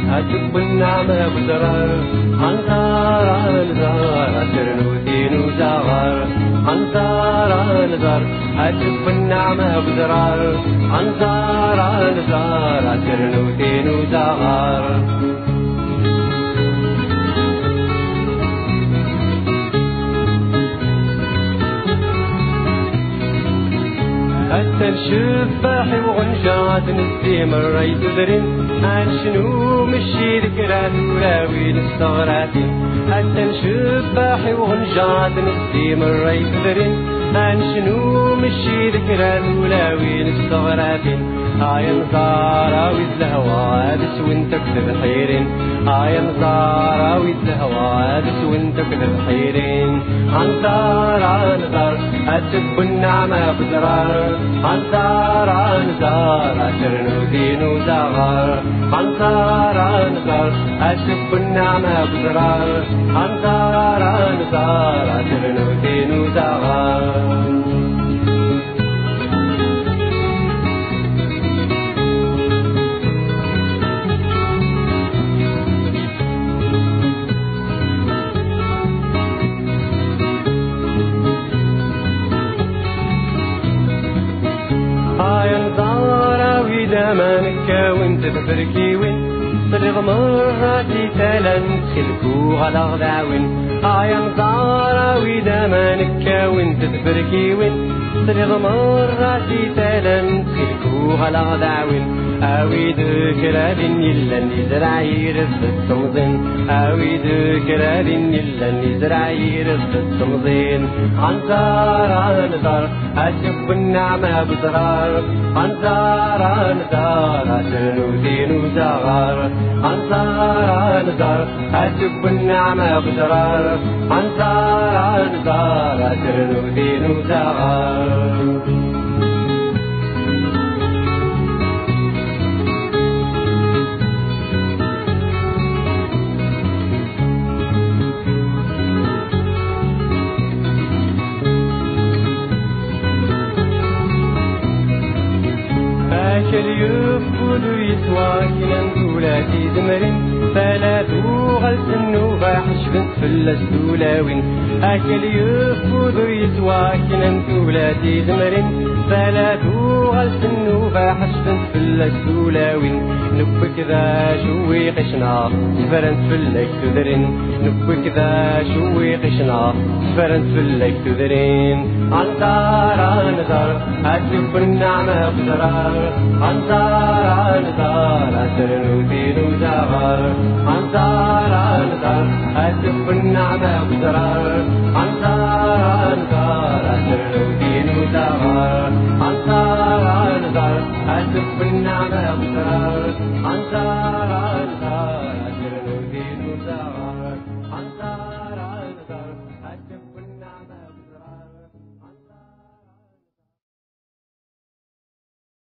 أجب النعمة بزرار أنصار الزار ترنوتين وزغار أنصار الزار أجب النعمة بزرار أنصار الزار ترنوتين وزغار حتى الشفاحي وغنشات نسيم الريد ذرين عن شنو مشي ذكرات ولاوي نستغراتي حتى الشفاحي وغنشات نسيم الريد ذرين عن شنو مشي ذكرات ولاوي نستغراتي هاي نزاراوي الهوا بس وانت كثر حيرين هاي نزاراوي الهوا بس وانت كثر حيرين عنزار نزار أجب النعمة بزرار عنزار نزار ترنودين وزغار عنزار نزار أجب النعمة بزرار عنزار نزار ترنودين وزغار زمانك وانت تفركي وين صرغ مراتي تلان تخلكو على غداوين هاي مزارة وزمانك وانت تفركي وين صرغ مراتي تلان تخلكو على غداوين أوي ذكرى يلا نزرعي رفض التمضين أوي ذكرى يلا نزرعي رفض التمضين عنزار نزار أجب النعمة بزرار عنزار نزار ترنودين وزغار عنزار نزار أجب النعمة بزرار عنزار نزار ترنودين وزغار اليفود يسواكنا نقولاتي زمرين فلا دوغل سنو فاحش بنت فلس دولاوين أكل يفود يسواكنا نقولاتي زمرين فلا دوغل سنو فاحش بنت فلس دولاوين نبك ذا شوي قشنا فرنت فلك تذرين نبك ذا شوي قشنا فرنت فلك تذرين عنزار نزار أجب النعمة بزرار عنزار نزار ترنودين وزغار عنزار نزار أجب النعمة بزرار عنزار نزار ترنودين وزغار عنزار نزار أجب النعمة بزرار عنزار